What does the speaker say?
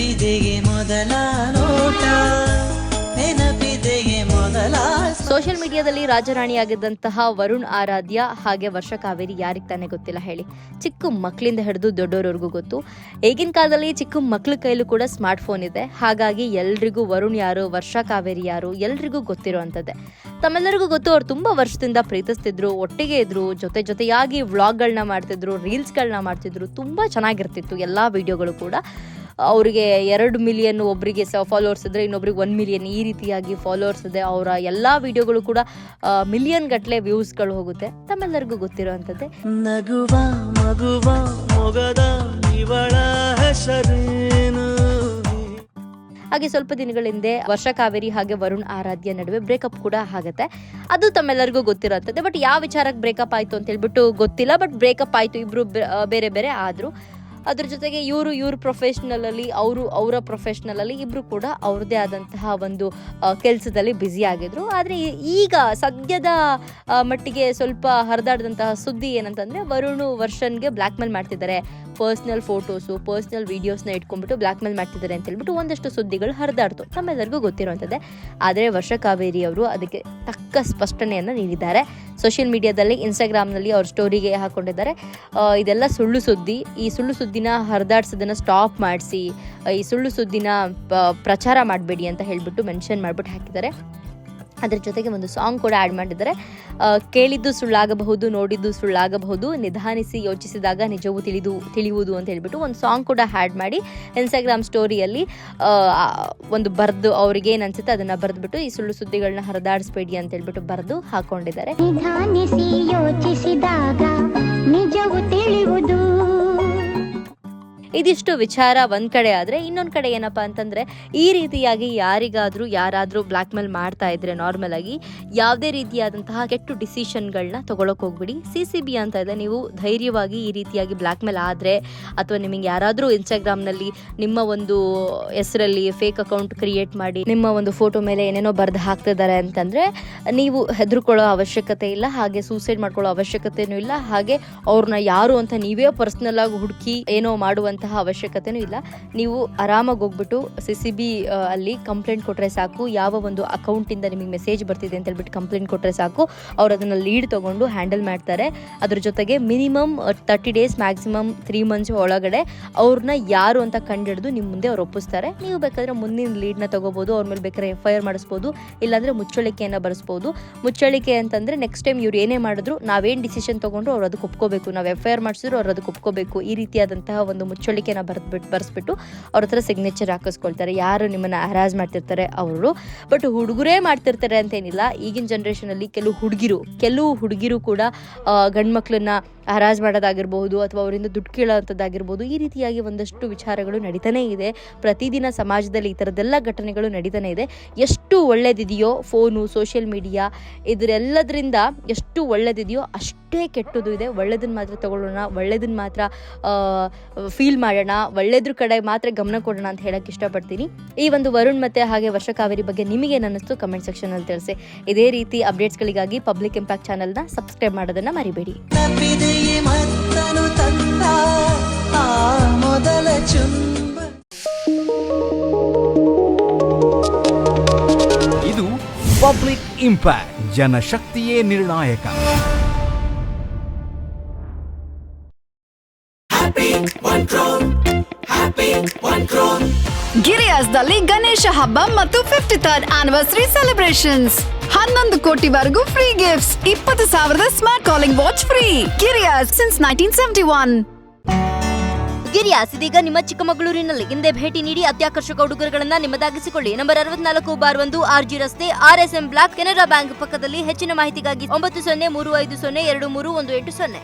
ನೆನಪಿದೆಯೇ ಮೊದಲ ನೋಟ, ನೆನಪಿದೆಯೇ ಮೊದಲ. ಸೋಷಿಯಲ್ ಮೀಡಿಯಾದಲ್ಲಿ ರಾಜರಾಣಿಯಾಗಿದ್ದಂತಹ ವರುಣ್ ಆರಾಧ್ಯ ಹಾಗೆ ವರ್ಷ ಕಾವೇರಿ ಯಾರಿಗೆ ತಾನೇ ಗೊತ್ತಿಲ್ಲ ಹೇಳಿ. ಚಿಕ್ಕ ಮಕ್ಕಳಿಂದ ಹಿಡಿದು ದೊಡ್ಡವರವರೆಗೂ ಗೊತ್ತು. ಈಗಿನ ಕಾಲದಲ್ಲಿ ಚಿಕ್ಕ ಮಕ್ಕಳ ಕೈಲೂ ಕೂಡ ಸ್ಮಾರ್ಟ್ ಫೋನ್ ಇದೆ. ಹಾಗಾಗಿ ಎಲ್ರಿಗೂ ವರುಣ್ ಯಾರು, ವರ್ಷ ಕಾವೇರಿ ಯಾರು ಎಲ್ರಿಗೂ ಗೊತ್ತಿರೋವಂಥದ್ದೇ. ತಮ್ಮೆಲ್ಲರಿಗೂ ಗೊತ್ತು, ಅವ್ರು ತುಂಬ ವರ್ಷದಿಂದ ಪ್ರೀತಿಸ್ತಿದ್ರು, ಒಟ್ಟಿಗೆ ಇದ್ರು, ಜೊತೆಯಾಗಿ ವ್ಲಾಗ್ಗಳನ್ನ ಮಾಡ್ತಿದ್ರು, ರೀಲ್ಸ್ಗಳನ್ನ ಮಾಡ್ತಿದ್ರು. ತುಂಬ ಚೆನ್ನಾಗಿರ್ತಿತ್ತು ಎಲ್ಲ ವಿಡಿಯೋಗಳು ಕೂಡ. ಅವರಿಗೆ 2 ಮಿಲಿಯನ್, ಒಬ್ಬರಿಗೆ ಫಾಲೋವರ್ಸ್ ಇದ್ದರೆ ಇನ್ನೊಬ್ರಿಗೆ 1 ಮಿಲಿಯನ್, ಈ ರೀತಿಯಾಗಿ ಫಾಲೋವರ್ಸ್ ಇದೆ. ಅವರ ಎಲ್ಲ ವಿಡಿಯೋಗಳು ಕೂಡ ಮಿಲಿಯನ್ ಗಟ್ಟಲೆ ವ್ಯೂಸ್ಗಳು ಹೋಗುತ್ತೆ. ತಮ್ಮೆಲ್ಲರಿಗೂ ಗೊತ್ತಿರೋವಂಥದ್ದೇ. ನಗುವ ಮಗುವ ಮೊಗದ ಇವಳ ಹೆಸರೇನು. ಹಾಗೆ ಸ್ವಲ್ಪ ದಿನಗಳ ಹಿಂದೆ ವರ್ಷ ಕಾವೇರಿ ಹಾಗೆ ವರುಣ್ ಆರಾಧ್ಯ ನಡುವೆ ಬ್ರೇಕಪ್ ಕೂಡ ಆಗುತ್ತೆ. ಅದು ತಮ್ಮೆಲ್ಲರಿಗೂ ಗೊತ್ತಿರೋಂಥದ್ದೇ. ಬಟ್ ಯಾವ ವಿಚಾರಕ್ಕೆ ಬ್ರೇಕಪ್ ಆಯಿತು ಅಂತ ಹೇಳ್ಬಿಟ್ಟು ಗೊತ್ತಿಲ್ಲ. ಬಟ್ ಬ್ರೇಕಪ್ ಆಯಿತು, ಇಬ್ಬರು ಬೇರೆ ಬೇರೆ ಆದರು. ಅದ್ರ ಜೊತೆಗೆ ಇವರು ಪ್ರೊಫೆಷ್ನಲಲ್ಲಿ, ಅವರ ಪ್ರೊಫೆಷ್ನಲಲ್ಲಿ ಇಬ್ಬರು ಕೂಡ ಅವ್ರದ್ದೇ ಆದಂತಹ ಒಂದು ಕೆಲಸದಲ್ಲಿ ಬ್ಯುಸಿ ಆಗಿದ್ರು. ಆದರೆ ಈಗ ಸದ್ಯದ ಮಟ್ಟಿಗೆ ಸ್ವಲ್ಪ ಹರಿದಾಡಿದಂತಹ ಸುದ್ದಿ ಏನಂತಂದರೆ, ವರುಣ್ ವರ್ಷನ್ಗೆ ಬ್ಲ್ಯಾಕ್ ಮೇಲ್ ಮಾಡ್ತಿದ್ದಾರೆ. ಪರ್ಸ್ನಲ್ ಫೋಟೋಸು, ಪರ್ಸ್ನಲ್ ವೀಡಿಯೋಸ್ನ ಇಟ್ಕೊಂಡ್ಬಿಟ್ಟು ಬ್ಲ್ಯಾಕ್ ಮೇಲ್ ಮಾಡ್ತಿದ್ದಾರೆ ಅಂತ ಹೇಳ್ಬಿಟ್ಟು ಒಂದಷ್ಟು ಸುದ್ದಿಗಳು ಹರಿದಾಡ್ತು, ತಮ್ಮೆಲ್ಲರಿಗೂ ಗೊತ್ತಿರುವಂಥದ್ದೇ. ಆದರೆ ವರ್ಷ ಕಾವೇರಿ ಅವರು ಅದಕ್ಕೆ ತಕ್ಕ ಸ್ಪಷ್ಟನೆಯನ್ನು ನೀಡಿದ್ದಾರೆ. ಸೋಷಿಯಲ್ ಮೀಡಿಯಾದಲ್ಲಿ, ಇನ್ಸ್ಟಾಗ್ರಾಮ್ನಲ್ಲಿ ಅವ್ರ ಸ್ಟೋರಿಗೆ ಹಾಕ್ಕೊಂಡಿದ್ದಾರೆ, ಇದೆಲ್ಲ ಸುಳ್ಳು ಸುದ್ದಿ, ಈ ಸುಳ್ಳು ಸುದ್ದಿನ ಹರಿದಾಡ್ಸೋದನ್ನು ಸ್ಟಾಪ್ ಮಾಡಿಸಿ, ಈ ಸುಳ್ಳು ಸುದ್ದಿನ ಪ್ರಚಾರ ಮಾಡಬೇಡಿ ಅಂತ ಹೇಳ್ಬಿಟ್ಟು ಮೆನ್ಷನ್ ಮಾಡಿಬಿಟ್ಟು ಹಾಕಿದ್ದಾರೆ. ಅದರ ಜೊತೆಗೆ ಒಂದು ಸಾಂಗ್ ಕೂಡ ಆ್ಯಡ್ ಮಾಡಿದ್ದಾರೆ. ಕೇಳಿದ್ದು ಸುಳ್ಳಾಗಬಹುದು, ನೋಡಿದ್ದು ಸುಳ್ಳಾಗಬಹುದು, ನಿಧಾನಿಸಿ ಯೋಚಿಸಿದಾಗ ನಿಜವೂ ತಿಳಿಯುವುದು ಅಂತ ಹೇಳ್ಬಿಟ್ಟು ಒಂದು ಸಾಂಗ್ ಕೂಡ ಆ್ಯಡ್ ಮಾಡಿ ಇನ್ಸ್ಟಾಗ್ರಾಮ್ ಸ್ಟೋರಿಯಲ್ಲಿ ಒಂದು ಬರೆದು, ಅವ್ರಿಗೆ ಏನು ಅನ್ಸುತ್ತೆ ಅದನ್ನು ಬರೆದ್ಬಿಟ್ಟು ಈ ಸುಳ್ಳು ಸುದ್ದಿಗಳನ್ನ ಹರಿದಾಡಿಸ್ಬೇಡಿ ಅಂತ ಹೇಳ್ಬಿಟ್ಟು ಬರೆದು ಹಾಕೊಂಡಿದ್ದಾರೆ. ನಿಧಾನಿಸಿ ಯೋಚಿಸಿದಾಗ ನಿಜವೂ ತಿಳಿಯುವುದು. ಇದಿಷ್ಟು ವಿಚಾರ ಒಂದು ಕಡೆ ಆದರೆ, ಇನ್ನೊಂದು ಕಡೆ ಏನಪ್ಪ ಅಂತಂದರೆ, ಈ ರೀತಿಯಾಗಿ ಯಾರಾದರೂ ಬ್ಲ್ಯಾಕ್ ಮೇಲ್ ಮಾಡ್ತಾ ಇದ್ರೆ ನಾರ್ಮಲ್ ಆಗಿ ಯಾವುದೇ ರೀತಿಯಾದಂತಹ ಕೆಟ್ಟು ಡಿಸಿಷನ್ಗಳನ್ನ ತೊಗೊಳಕ್ಕೆ ಹೋಗ್ಬಿಡಿ. CCB ಅಂತ ಇದೆ, ನೀವು ಧೈರ್ಯವಾಗಿ ಈ ರೀತಿಯಾಗಿ ಬ್ಲ್ಯಾಕ್ ಮೇಲ್ ಆದರೆ, ಅಥವಾ ನಿಮಗೆ ಯಾರಾದರೂ ಇನ್ಸ್ಟಾಗ್ರಾಮ್ನಲ್ಲಿ ನಿಮ್ಮ ಒಂದು ಹೆಸರಲ್ಲಿ ಫೇಕ್ ಅಕೌಂಟ್ ಕ್ರಿಯೇಟ್ ಮಾಡಿ ನಿಮ್ಮ ಒಂದು ಫೋಟೋ ಮೇಲೆ ಏನೇನೋ ಬರೆದು ಹಾಕ್ತಿದ್ದಾರೆ ಅಂತಂದರೆ, ನೀವು ಹೆದರ್ಕೊಳ್ಳೋ ಅವಶ್ಯಕತೆ ಇಲ್ಲ, ಹಾಗೆ ಸೂಸೈಡ್ ಮಾಡ್ಕೊಳ್ಳೋ ಅವಶ್ಯಕತೆನೂ ಇಲ್ಲ, ಹಾಗೆ ಅವ್ರನ್ನ ಯಾರು ಅಂತ ನೀವೇ ಪರ್ಸ್ನಲ್ ಆಗಿ ಹುಡುಕಿ ಏನೋ ಮಾಡುವಂಥ ಅವಶ್ಯಕತೆನೂ ಇಲ್ಲ. ನೀವು ಆರಾಮಾಗಿ ಹೋಗ್ಬಿಟ್ಟು CCB ಅಲ್ಲಿ ಕಂಪ್ಲೇಂಟ್ ಕೊಟ್ಟರೆ ಸಾಕು. ಯಾವ ಒಂದು ಅಕೌಂಟಿಂದ ನಿಮಗೆ ಮೆಸೇಜ್ ಬರ್ತಿದೆ ಅಂತ ಹೇಳ್ಬಿಟ್ಟು ಕಂಪ್ಲೇಂಟ್ ಕೊಟ್ಟರೆ ಸಾಕು, ಅವ್ರು ಅದನ್ನು ಲೀಡ್ ತೊಗೊಂಡು ಹ್ಯಾಂಡಲ್ ಮಾಡ್ತಾರೆ. ಅದ್ರ ಜೊತೆಗೆ ಮಿನಿಮಮ್ 30 ಡೇಸ್, ಮ್ಯಾಕ್ಸಿಮಮ್ 3 ಮಂತ್ಸ್ ಒಳಗಡೆ ಅವ್ರನ್ನ ಯಾರು ಅಂತ ಕಂಡಿಡಿದು ನಿಮ್ಮ ಮುಂದೆ ಅವ್ರು ಒಪ್ಪಿಸ್ತಾರೆ. ನೀವು ಬೇಕಾದರೆ ಮುಂದಿನ ಲೀಡ್ನ ತೊಗೋಬೋದು, ಅವ್ರ ಮೇಲೆ ಬೇಕಾದ್ರೆ FIR ಮಾಡಿಸ್ಬೋದು, ಇಲ್ಲಾಂದರೆ ಮುಚ್ಚಳಿಕೆಯನ್ನು ಬರೆಸ್ಬೋದು. ಮುಚ್ಚಳಿಕೆ ಅಂತಂದರೆ ನೆಕ್ಸ್ಟ್ ಟೈಮ್ ಇವ್ರು ಏನೇ ಮಾಡಿದ್ರು, ನಾವೇನು ಡಿಸಿಷನ್ ತೊಗೊಂಡ್ರು ಅವ್ರು ಅದಕ್ಕೆ ಒಪ್ಕೋಬೇಕು, ನಾವು FIR ಮಾಡಿಸಿದ್ರು ಅವ್ರು ಅದಕ್ಕೆ ಒಪ್ಕೋಬೇಕು. ಈ ರೀತಿಯಾದಂತಹ ಒಂದು ಮುಚ್ಚಳಿಕೆನ ಬರೆಸ್ಬಿಟ್ಟು ಅವ್ರ ಹತ್ರ ಸಿಗ್ನೇಚರ್ ಹಾಕಿಸ್ಕೊಳ್ತಾರೆ, ಯಾರು ನಿಮ್ಮನ್ನು ಹರಾಜ್ ಮಾಡ್ತಿರ್ತಾರೆ ಅವರು. ಬಟ್ ಹುಡುಗರೇ ಮಾಡ್ತಿರ್ತಾರೆ ಅಂತೇನಿಲ್ಲ. ಈಗಿನ ಜನ್ರೇಷನಲ್ಲಿ ಕೆಲವು ಹುಡುಗಿರು ಕೂಡ ಗಂಡು ಮಕ್ಕಳನ್ನ ಹರಾಜ್ ಮಾಡೋದಾಗಿರ್ಬೋದು, ಅಥವಾ ಅವರಿಂದ ದುಡ್ಡು ಕೇಳೋವಂಥದ್ದಾಗಿರ್ಬೋದು, ಈ ರೀತಿಯಾಗಿ ಒಂದಷ್ಟು ವಿಚಾರಗಳು ನಡೀತಾನೇ ಇದೆ. ಪ್ರತಿದಿನ ಸಮಾಜದಲ್ಲಿ ಈ ಥರದ್ದೆಲ್ಲ ಘಟನೆಗಳು ನಡೀತಾನೆ ಇದೆ. ಎಷ್ಟು ಒಳ್ಳೇದಿದೆಯೋ ಫೋನು, ಸೋಷಿಯಲ್ ಮೀಡಿಯಾ, ಇದರೆಲ್ಲದರಿಂದ ಎಷ್ಟು ಒಳ್ಳೇದಿದೆಯೋ ಅಷ್ಟೇ ಕೆಟ್ಟದ್ದು ಇದೆ. ಒಳ್ಳೇದನ್ನ ಮಾತ್ರ ತಗೊಳ್ಳೋಣ, ಒಳ್ಳೇದನ್ನ ಮಾತ್ರ ಫೀಲ್ ಮಾಡೋಣ, ಒಳ್ಳೇದ್ರ ಕಡೆ ಮಾತ್ರ ಗಮನ ಕೊಡೋಣ ಅಂತ ಹೇಳಕ್ಕೆ ಇಷ್ಟಪಡ್ತೀನಿ. ಈ ಒಂದು ವರುಣ್ ಮತ್ತು ಹಾಗೆ ವರ್ಷ ಕಾವೇರಿ ಬಗ್ಗೆ ನಿಮಗೇನು ಅನ್ನಿಸ್ತು ಕಮೆಂಟ್ ಸೆಕ್ಷನಲ್ಲಿ ತಿಳಿಸಿ. ಇದೇ ರೀತಿ ಅಪ್ಡೇಟ್ಸ್ಗಳಿಗಾಗಿ ಪಬ್ಲಿಕ್ ಇಂಪ್ಯಾಕ್ಟ್ ಚಾನಲ್ನ ಸಬ್ಸ್ಕ್ರೈಬ್ ಮಾಡೋದನ್ನು ಮರಿಬೇಡಿ. ಇದು ಪಬ್ಲಿಕ್ ಇಂಪ್ಯಾಕ್ಟ್, ಜನಶಕ್ತಿಯೇ ನಿರ್ಣಾಯಕ. ಗಿರಿಯಾಸ್ದಲ್ಲಿ ಗಣೇಶ ಹಬ್ಬ ಮತ್ತು 53rd ಆನಿವರ್ಸರಿ ಸೆಲೆಬ್ರೇಷನ್ಸ್. 11 ಕೋಟಿವರೆಗೂ free gifts, 20,000 smart calling watch free. Girias since 1971. Girias ಇದೀಗ ನಿಮ್ಮ ಚಿಕ್ಕಮಗಳೂರಿನಲ್ಲಿ. ಹಿಂದೆ ಭೇಟಿ ನೀಡಿ ಅತ್ಯಾಕರ್ಷಕ ಉಡುಗೊರೆಗಳನ್ನ ನಿಮ್ಮದಾಗಿಸಿಕೊಳ್ಳಿ. ನಂಬರ್ 64/1 RG ರಸ್ತೆ, RSM ಬ್ಲಾಕ್, ಕೆನರಾ ಬ್ಯಾಂಕ್ ಪಕ್ಕದಲ್ಲಿ. ಹೆಚ್ಚಿನ ಮಾಹಿತಿಗಾಗಿ 9035023180.